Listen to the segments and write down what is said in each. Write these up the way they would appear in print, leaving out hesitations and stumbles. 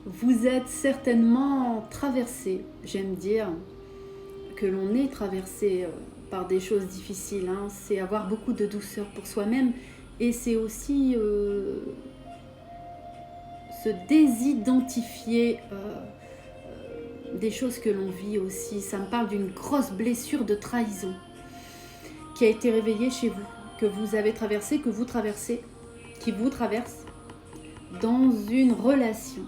Vous êtes certainement traversé, j'aime dire que l'on est traversé par des choses difficiles, hein. C'est avoir beaucoup de douceur pour soi-même et c'est aussi se désidentifier des choses que l'on vit aussi. Ça me parle d'une grosse blessure de trahison qui a été réveillée chez vous, que vous avez traversé, que vous traversez, qui vous traverse dans une relation.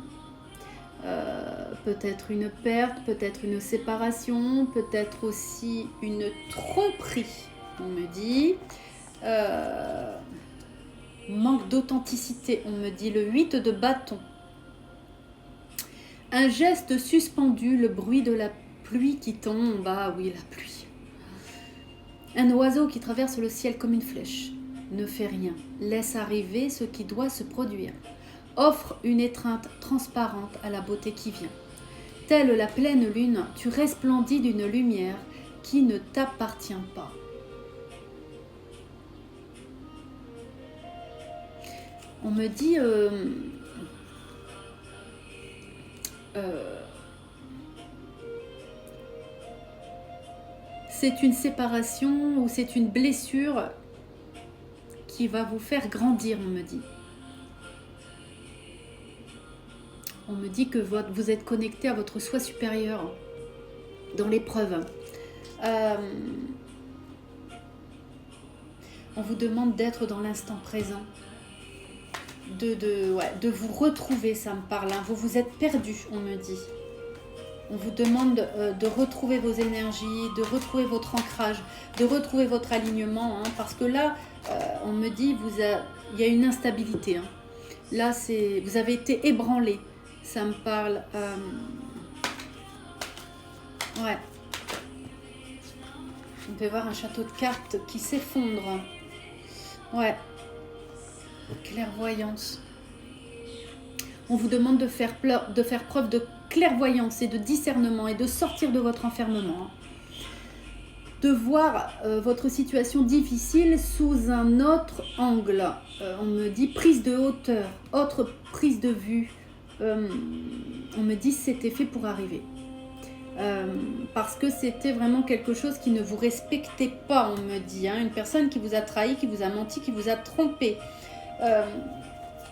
Peut-être une perte, peut-être une séparation, peut-être aussi une tromperie, on me dit. Manque d'authenticité, on me dit le 8 de bâton. Un geste suspendu, le bruit de la pluie qui tombe. Ah oui, la pluie. Un oiseau qui traverse le ciel comme une flèche. Ne fait rien, laisse arriver ce qui doit se produire. Offre une étreinte transparente à la beauté qui vient. Telle la pleine lune, tu resplendis d'une lumière qui ne t'appartient pas. On me dit c'est une séparation ou c'est une blessure qui va vous faire grandir, on me dit. On me dit que vous êtes connecté à votre soi supérieur dans l'épreuve. On vous demande d'être dans l'instant présent, de vous retrouver, ça me parle. Hein. Vous vous êtes perdu, on me dit. On vous demande de retrouver vos énergies, de retrouver votre ancrage, de retrouver votre alignement, hein, parce que là, on me dit, il y a une instabilité. Hein. Là, vous avez été ébranlé. Ça me parle. Ouais. On peut voir un château de cartes qui s'effondre. Ouais. Clairvoyance. On vous demande de faire preuve de clairvoyance et de discernement et de sortir de votre enfermement. De voir votre situation difficile sous un autre angle. On me dit prise de hauteur, autre prise de vue. On me dit c'était fait pour arriver. Parce que c'était vraiment quelque chose qui ne vous respectait pas, on me dit. Hein, une personne qui vous a trahi, qui vous a menti, qui vous a trompé.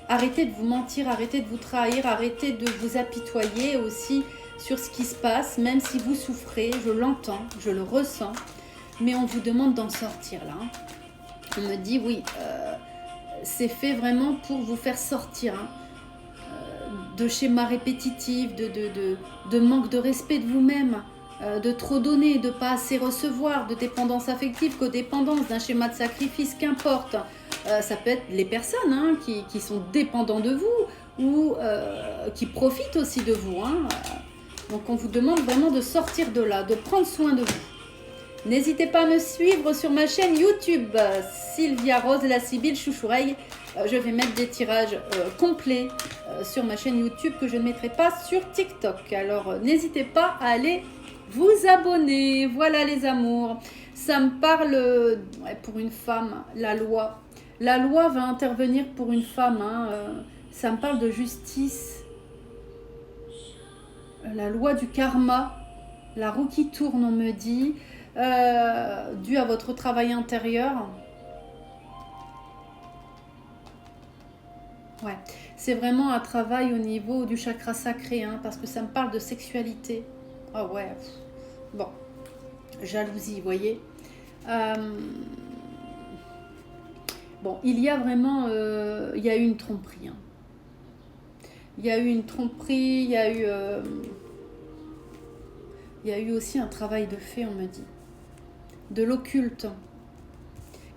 Arrêtez de vous mentir, arrêtez de vous trahir, arrêtez de vous apitoyer aussi sur ce qui se passe, même si vous souffrez, je l'entends, je le ressens, mais on vous demande d'en sortir là. Hein. On me dit oui, c'est fait vraiment pour vous faire sortir hein, de schémas répétitifs, de manque de respect de vous-même, de trop donner, de pas assez recevoir, de dépendance affective, codépendance, d'un schéma de sacrifice, qu'importe. Ça peut être les personnes hein, qui sont dépendants de vous ou qui profitent aussi de vous. Hein. Donc on vous demande vraiment de sortir de là, de prendre soin de vous. N'hésitez pas à me suivre sur ma chaîne YouTube, Sylvia Rose la Sibylle Chouchoureille. Je vais mettre des tirages complets sur ma chaîne YouTube que je ne mettrai pas sur TikTok. Alors n'hésitez pas à aller vous abonner. Voilà les amours. Ça me parle pour une femme, la loi. La loi va intervenir pour une femme. Hein, ça me parle de justice. La loi du karma. La roue qui tourne, on me dit. Dû à votre travail intérieur. Ouais, c'est vraiment un travail au niveau du chakra sacré, hein, parce que ça me parle de sexualité. Ah ouais, bon, jalousie, vous voyez. Bon, il y a vraiment, il y a eu une tromperie. Hein. Il y a eu une tromperie, il y a eu aussi un travail de fait, on me dit. De l'occulte.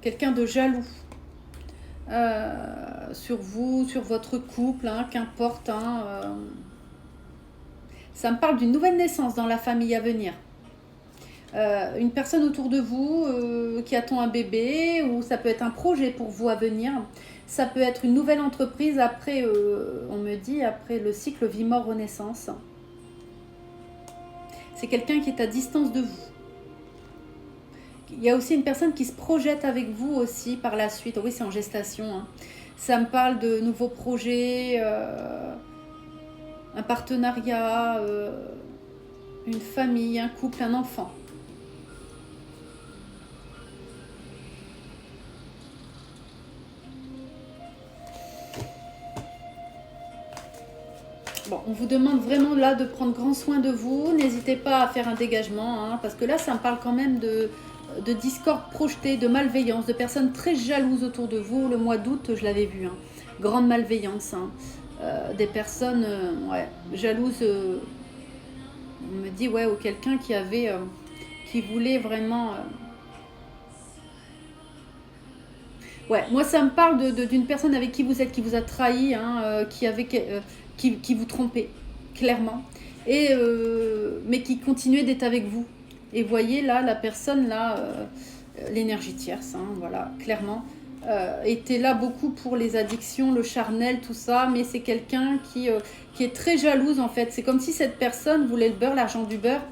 Quelqu'un de jaloux. Sur vous, sur votre couple, hein, qu'importe. Hein, ça me parle d'une nouvelle naissance dans la famille à venir. Une personne autour de vous qui attend un bébé, ou ça peut être un projet pour vous à venir. Ça peut être une nouvelle entreprise après, on me dit, après le cycle vie-mort-renaissance. C'est quelqu'un qui est à distance de vous. Il y a aussi une personne qui se projette avec vous aussi par la suite. Oui, c'est en gestation. Hein. Ça me parle de nouveaux projets. un partenariat, une famille, un couple, un enfant. Bon, on vous demande vraiment là de prendre grand soin de vous. N'hésitez pas à faire un dégagement, hein, parce que là, ça me parle quand même de discorde projeté, de malveillance, de personnes très jalouses autour de vous. Le mois d'août, je l'avais vu, hein. Grande malveillance, hein. Des personnes ouais, jalouses. On me dit, ouais, ou quelqu'un qui avait, qui voulait vraiment... Ouais, moi ça me parle d'une personne avec qui vous êtes, qui vous a trahi, hein, qui vous trompait, clairement, et, mais qui continuait d'être avec vous. Et voyez là, la personne là, l'énergie tierce, hein, voilà, clairement, était là beaucoup pour les addictions, le charnel, tout ça, mais c'est quelqu'un qui est très jalouse en fait. C'est comme si cette personne voulait le beurre, l'argent du beurre,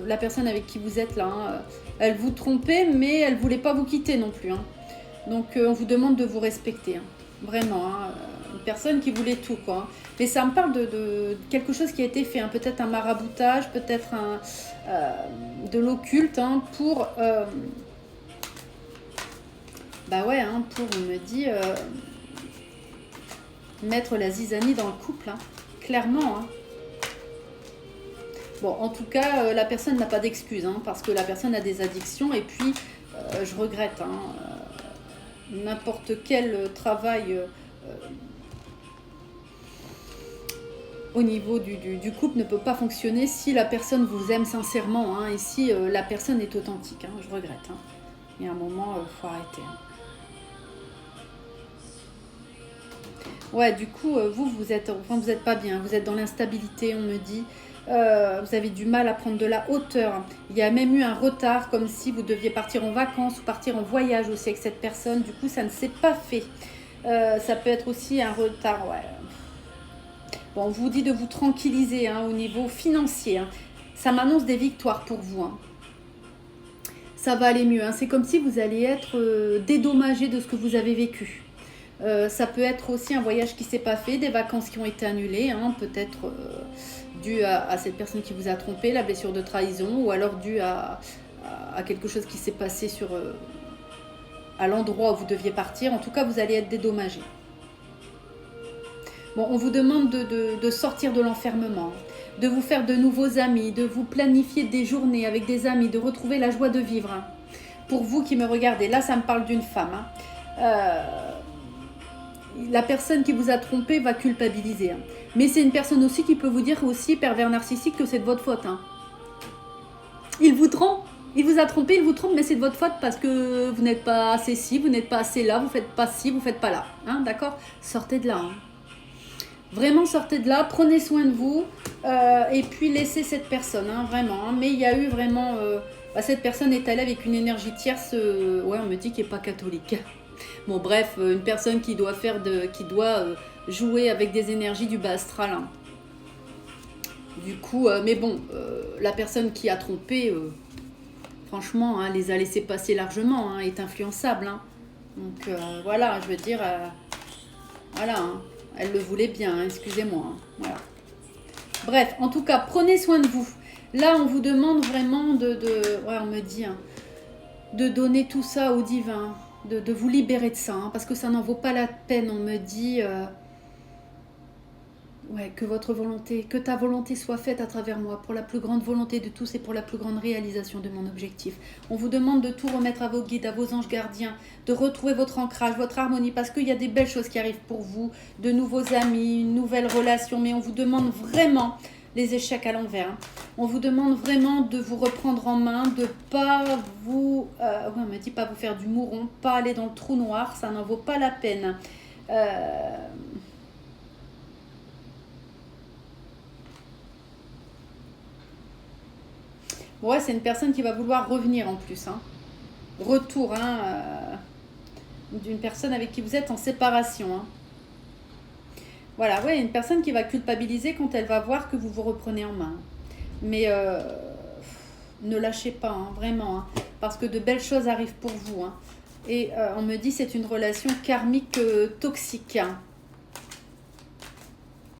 la personne avec qui vous êtes là, hein, elle vous trompait, mais elle voulait pas vous quitter non plus, hein. Donc on vous demande de vous respecter, hein. Vraiment, hein, une personne qui voulait tout, quoi. Mais ça me parle de quelque chose qui a été fait, hein. Peut-être un maraboutage, peut-être de l'occulte, hein, pour... bah ouais, hein, pour, on me dit, mettre la zizanie dans le couple, hein. Clairement, hein. Bon, en tout cas, la personne n'a pas d'excuse, hein, parce que la personne a des addictions, et puis, je regrette, hein, n'importe quel travail au niveau du couple ne peut pas fonctionner si la personne vous aime sincèrement, hein, et si la personne est authentique, hein, je regrette, hein. Il y a un moment, faut arrêter, hein. Ouais, du coup, vous êtes pas bien, vous êtes dans l'instabilité, on me dit. Vous avez du mal à prendre de la hauteur. Il y a même eu un retard, comme si vous deviez partir en vacances ou partir en voyage aussi avec cette personne. Du coup, ça ne s'est pas fait. Ça peut être aussi un retard, ouais. Bon, on vous dit de vous tranquilliser, hein, au niveau financier, hein. Ça m'annonce des victoires pour vous, hein. Ça va aller mieux, hein. C'est comme si vous allez être dédommagé de ce que vous avez vécu. Ça peut être aussi un voyage qui ne s'est pas fait, des vacances qui ont été annulées, hein, peut-être dû à cette personne qui vous a trompé, la blessure de trahison, ou alors dû à quelque chose qui s'est passé à l'endroit où vous deviez partir. En tout cas, vous allez être dédommagé. Bon, on vous demande de sortir de l'enfermement, de vous faire de nouveaux amis, de vous planifier des journées avec des amis, de retrouver la joie de vivre, hein. Pour vous qui me regardez, là, ça me parle d'une femme, hein. La personne qui vous a trompé va culpabiliser, hein. Mais c'est une personne aussi qui peut vous dire aussi, pervers narcissique, que c'est de votre faute, hein. Il vous trompe, il vous a trompé, il vous trompe, mais c'est de votre faute parce que vous n'êtes pas assez ci, vous n'êtes pas assez là, vous faites pas ci, vous faites pas là, hein, d'accord? Sortez de là, hein. Vraiment, sortez de là, prenez soin de vous, et puis laissez cette personne, hein, vraiment, hein. Mais il y a eu vraiment... cette personne est allée avec une énergie tierce, ouais, on me dit qu'elle n'est pas catholique. Bon, bref, une personne qui doit jouer avec des énergies du bas astral, hein. Du coup, mais bon, la personne qui a trompé, franchement, hein, les a laissés passer largement, hein, est influençable, hein. Donc voilà, je veux dire, voilà, hein, elle le voulait bien, hein, excusez-moi, hein, voilà. Bref, en tout cas, prenez soin de vous. Là, on vous demande vraiment ouais, on me dit, hein, de donner tout ça au divin, de vous libérer de ça, hein, parce que ça n'en vaut pas la peine. On me dit ouais, que votre volonté, que ta volonté soit faite à travers moi, pour la plus grande volonté de tous et pour la plus grande réalisation de mon objectif. On vous demande de tout remettre à vos guides, à vos anges gardiens, de retrouver votre ancrage, votre harmonie, parce qu'il y a des belles choses qui arrivent pour vous, de nouveaux amis, une nouvelle relation, mais on vous demande vraiment les échecs à l'envers, hein. On vous demande vraiment de vous reprendre en main, de pas vous... ouais, on me dit pas vous faire du mouron, pas aller dans le trou noir, ça n'en vaut pas la peine. Ouais, c'est une personne qui va vouloir revenir en plus, hein. Retour, hein, d'une personne avec qui vous êtes en séparation, hein. Voilà, ouais, une personne qui va culpabiliser quand elle va voir que vous vous reprenez en main. Mais ne lâchez pas, hein, vraiment, hein, parce que de belles choses arrivent pour vous, hein. Et on me dit c'est une relation karmique toxique, hein.